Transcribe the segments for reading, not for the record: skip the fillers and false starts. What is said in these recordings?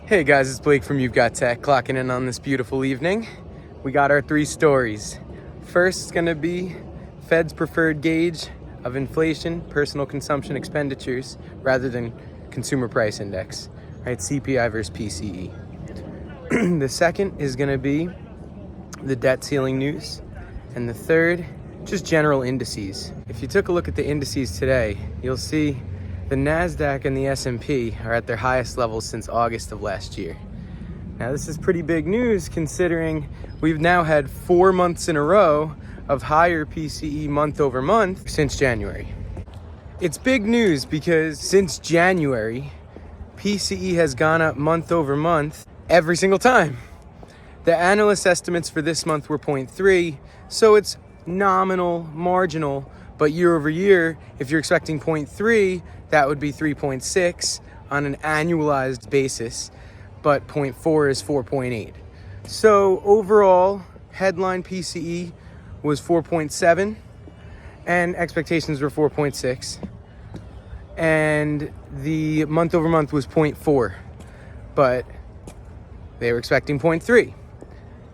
Hey guys, it's Blake from You've Got Tech, clocking in on this beautiful evening. We got our three stories. First is going to be Fed's preferred gauge of inflation, personal consumption expenditures, rather than consumer price index, right? CPI versus PCE. The second is going to be the debt ceiling news. And the third, just general indices. If you took a look at the indices today, you'll see the Nasdaq and the S&P are at their highest levels since August of last year. Now this is pretty big news considering we've now had 4 months in a row of higher PCE month over month since January. It's big news because since January, PCE has gone up month over month every single time. The analyst estimates for this month were 0.3, so it's nominal, marginal, but year over year, if you're expecting 0.3, that would be 3.6 on an annualized basis, but 0.4 is 4.8. So overall, headline PCE was 4.7, and expectations were 4.6. And the month over month was 0.4, but they were expecting 0.3.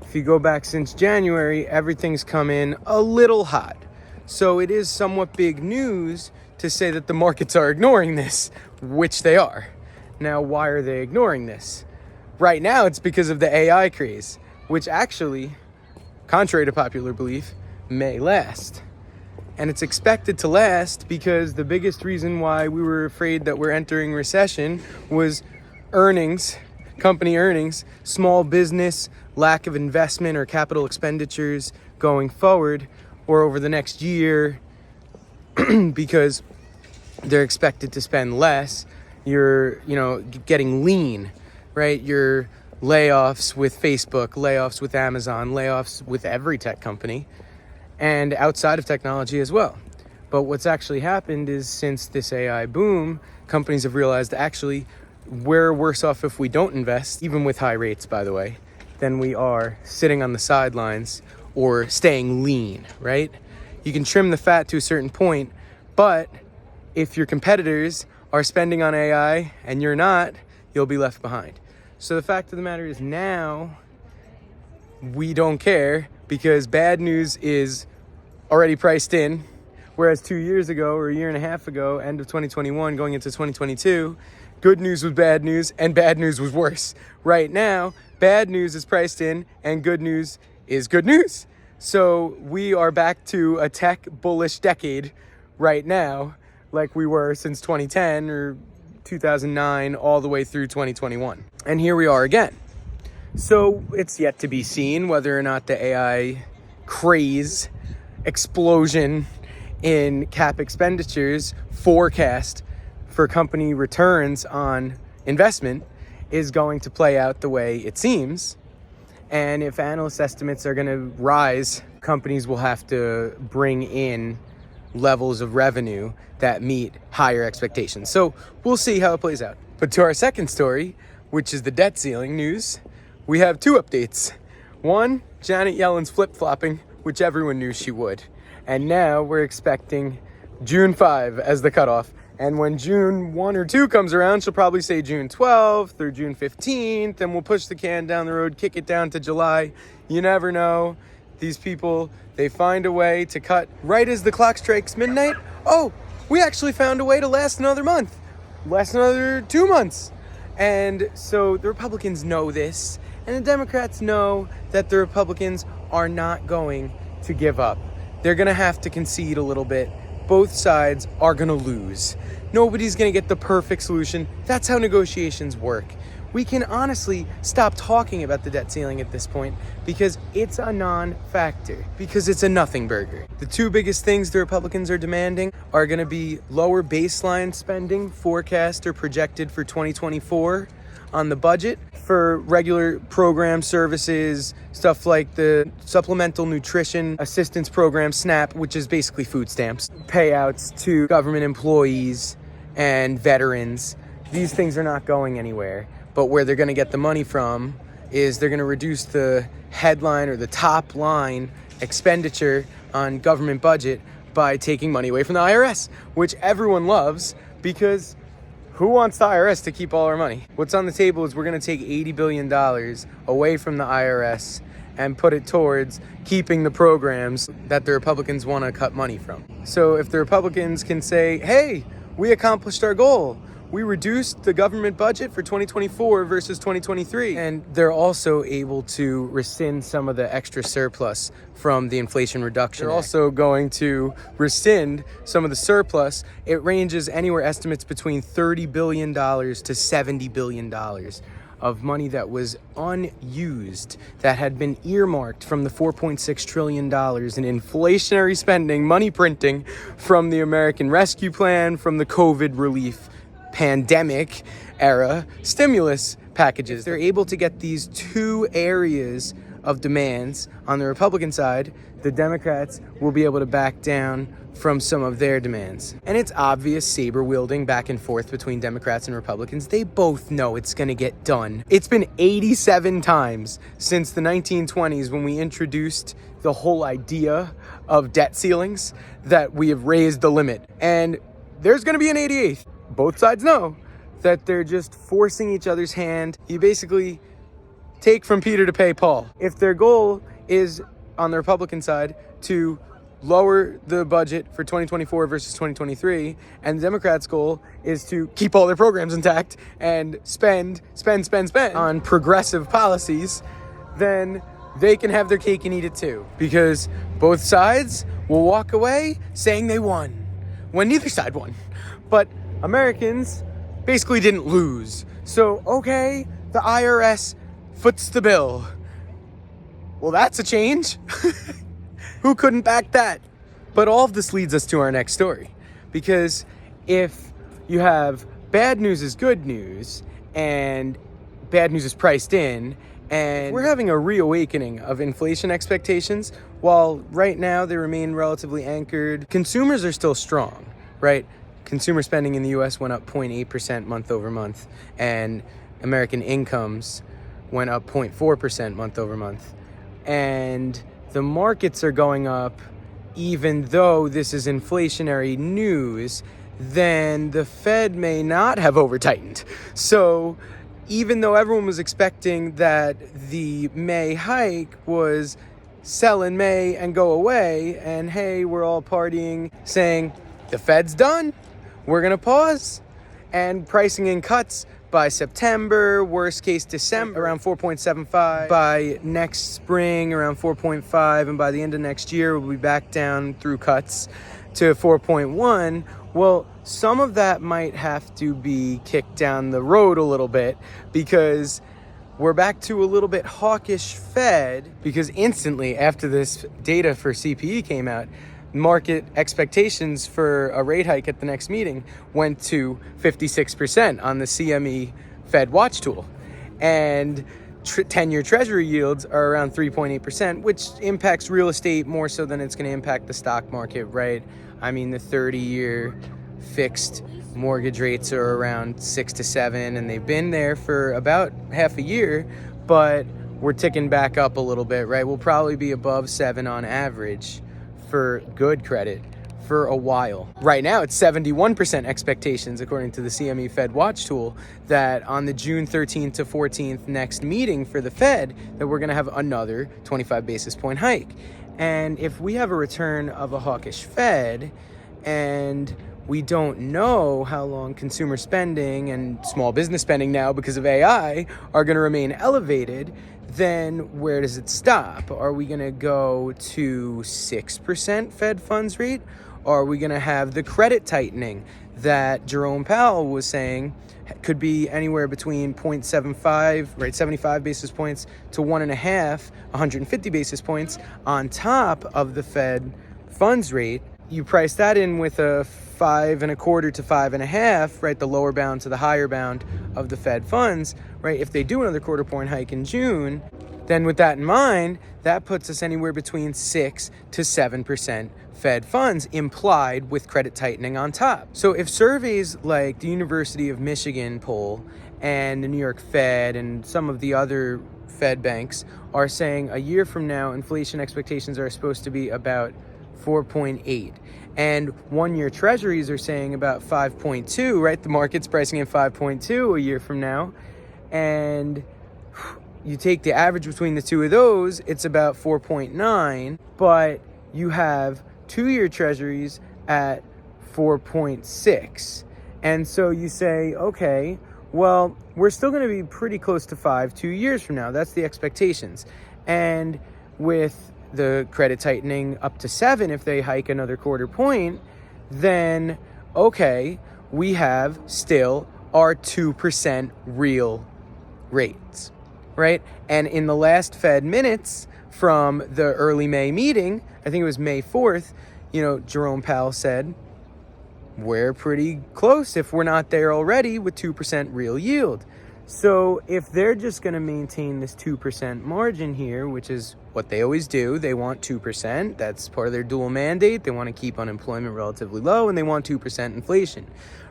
If you go back since January, everything's come in a little hot. So it is somewhat big news to say that the markets are ignoring this, which they are. Now, why are they ignoring this? Right now, it's because of the AI craze, which actually, contrary to popular belief, may last. And it's expected to last because the biggest reason why we were afraid that we're entering recession was earnings, company earnings, small business, lack of investment or capital expenditures going forward or over the next year because they're expected to spend less. You're, getting lean, right? Your layoffs with Facebook, layoffs with Amazon, layoffs with every tech company and outside of technology as well. But what's actually happened is since this AI boom, companies have realized actually we're worse off if we don't invest, even with high rates, by the way, than we are sitting on the sidelines or staying lean, right? You can trim the fat to a certain point, but if your competitors are spending on AI and you're not, you'll be left behind. So the fact of the matter is now we don't care because bad news is already priced in, whereas 2 years ago or a year and a half ago, end of 2021 going into 2022, good news was bad news and bad news was worse. Right now, bad news is priced in and good news is good news. So we are back to a tech bullish decade right now, like we were since 2010 or 2009 all the way through 2021. And here we are again. So it's yet to be seen whether or not the AI craze, explosion in cap expenditures forecast for company returns on investment is going to play out the way it seems. And if analyst estimates are going to rise, companies will have to bring in levels of revenue that meet higher expectations. So we'll see how it plays out. But to our second story, which is the debt ceiling news, we have two updates. One, Janet Yellen's flip-flopping, which everyone knew she would. And now we're expecting June 5 as the cutoff. And when June 1 or 2 comes around, she'll probably say June 12th or June 15th, and we'll push the can down the road, kick it down to July. You never know. These people, they find a way to cut right as the clock strikes midnight. Oh, we actually found a way to last another month, last another 2 months. And so the Republicans know this, and the Democrats know that the Republicans are not going to give up. They're going to have to concede a little bit. Both sides are going to lose. Nobody's going to get the perfect solution. That's how negotiations work. We can honestly stop talking about the debt ceiling at this point because it's a non-factor, because it's a nothing burger. The two biggest things the Republicans are demanding are going to be lower baseline spending forecast or projected for 2024 on the budget for regular program services, stuff like the Supplemental Nutrition Assistance Program, SNAP, which is basically food stamps, payouts to government employees and veterans. These things are not going anywhere. But where they're going to get the money from is they're going to reduce the headline or the top line expenditure on government budget by taking money away from the IRS, which everyone loves because who wants the IRS to keep all our money? What's on the table is we're going to take $80 billion away from the IRS and put it towards keeping the programs that the Republicans want to cut money from. So if the Republicans can say, hey, we accomplished our goal, we reduced the government budget for 2024 versus 2023. And they're also able to rescind some of the extra surplus from the Inflation Reduction Act. They're also going to rescind some of the surplus. It ranges anywhere estimates between $30 billion to $70 billion of money that was unused, that had been earmarked from the $4.6 trillion in inflationary spending, money printing from the American Rescue Plan, from the COVID relief pandemic era stimulus packages. They're able to get these two areas of demands on the Republican side. The Democrats will be able to back down from some of their demands. And it's obvious saber wielding back and forth between Democrats and Republicans. They both know it's going to get done. It's been 87 times since the 1920s when we introduced the whole idea of debt ceilings that we have raised the limit. And there's going to be an 88th. Both sides know that they're just forcing each other's hand. You basically take from Peter to pay Paul. If their goal is, on the Republican side, to lower the budget for 2024 versus 2023, and the Democrats' goal is to keep all their programs intact and spend on progressive policies, then they can have their cake and eat it too. Because both sides will walk away saying they won, when neither side won. But Americans basically didn't lose. So, okay, the IRS foots the bill. Well, that's a change. Who couldn't back that? But all of this leads us to our next story. Because if you have bad news is good news, and bad news is priced in, and we're having a reawakening of inflation expectations, while right now they remain relatively anchored, consumers are still strong, right? Consumer spending in the U.S. went up 0.8% month over month, and American incomes went up 0.4% month over month. And the markets are going up, even though this is inflationary news, then the Fed may not have over-tightened. So even though everyone was expecting that the May hike was sell in May and go away, and hey, we're all partying, saying the Fed's done, we're going to pause, and pricing in cuts by September, worst case December, around 4.75, by next spring, around 4.5, and by the end of next year, we'll be back down through cuts to 4.1. Well, some of that might have to be kicked down the road a little bit, because we're back to a little bit hawkish Fed, because instantly after this data for CPE came out, market expectations for a rate hike at the next meeting went to 56% on the CME FedWatch Tool. And 10-year treasury yields are around 3.8%, which impacts real estate more so than it's going to impact the stock market, right? I mean, the 30-year fixed mortgage rates are around 6 to 7, and they've been there for about half a year, but we're ticking back up a little bit, right? We'll probably be above 7 on average for good credit for a while. Right now, it's 71% expectations, according to the CME FedWatch Tool, that on the June 13th to 14th next meeting for the Fed, that we're going to have another 25 basis point hike. And if we have a return of a hawkish Fed, and we don't know how long consumer spending and small business spending now because of AI are going to remain elevated, then where does it stop? Are we going to go to 6% Fed funds rate? Or are we going to have the credit tightening that Jerome Powell was saying could be anywhere between 0.75, right, 75 basis points to 1.5, 150 basis points on top of the Fed funds rate? You price that in with a 5.25 to 5.5, right, the lower bound to the higher bound of the Fed funds, right? If they do another quarter point hike in June, then with that in mind, that puts us anywhere between 6 to 7% Fed funds implied with credit tightening on top. So if surveys like the University of Michigan poll and the New York Fed and some of the other Fed banks are saying a year from now, inflation expectations are supposed to be about 4.8. And 1-year treasuries are saying about 5.2, right? The market's pricing in 5.2 a year from now. And you take the average between the two of those, it's about 4.9, but you have 2-year treasuries at 4.6. And so you say, okay, well, we're still going to be pretty close to 5 2 years from now. That's the expectations. And with the credit tightening up to 7, if they hike another quarter point, then, okay, we have still our 2% real rates, right? And in the last Fed minutes from the early May meeting, I think it was May 4th, Jerome Powell said, we're pretty close if we're not there already with 2% real yield. So if they're just going to maintain this 2% margin here, which is what they always do, they want 2%. That's part of their dual mandate. They want to keep unemployment relatively low, and they want 2% inflation,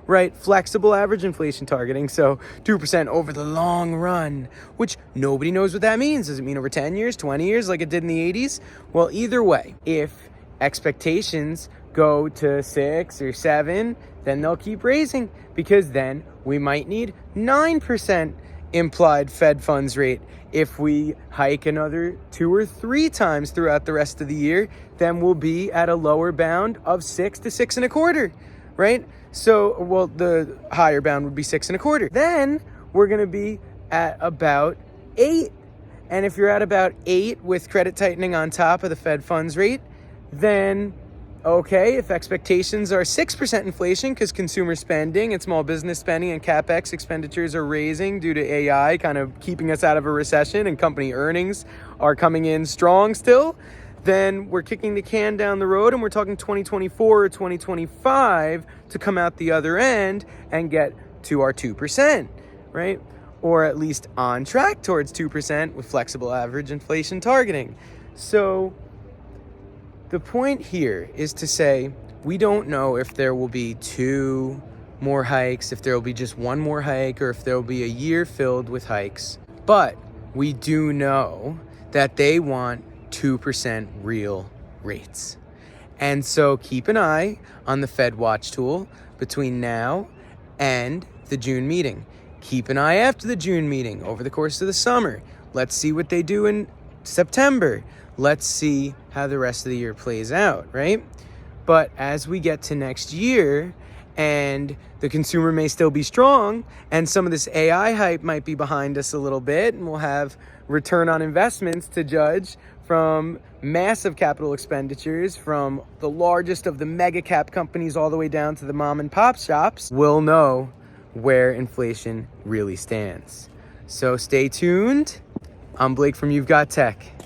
right? Flexible average inflation targeting. So 2% over the long run, which nobody knows what that means. Does it mean over 10 years, 20 years like it did in the 80s? Well, either way, if expectations go to 6 or 7, then they'll keep raising, because then we might need 9% implied Fed funds rate. If we hike another 2 or 3 times throughout the rest of the year, then we'll be at a lower bound of 6 to 6.25, right? So, well, the higher bound would be 6.25. Then we're going to be at about 8. And if you're at about 8 with credit tightening on top of the Fed funds rate, then okay, if expectations are 6% inflation because consumer spending and small business spending and CapEx expenditures are raising due to AI kind of keeping us out of a recession, and company earnings are coming in strong still, then we're kicking the can down the road, and we're talking 2024 or 2025 to come out the other end and get to our 2%, right? Or at least on track towards 2% with flexible average inflation targeting. So the point here is to say, we don't know if there will be 2 more hikes, if there will be just 1 more hike, or if there will be a year filled with hikes. But we do know that they want 2% real rates. And so keep an eye on the FedWatch tool between now and the June meeting. Keep an eye after the June meeting over the course of the summer. Let's see what they do in September. Let's see how the rest of the year plays out, right? But as we get to next year, and the consumer may still be strong, and some of this AI hype might be behind us a little bit, and we'll have return on investments to judge from massive capital expenditures from the largest of the mega cap companies all the way down to the mom and pop shops, we'll know where inflation really stands. So stay tuned. I'm Blake from You've Got Tech.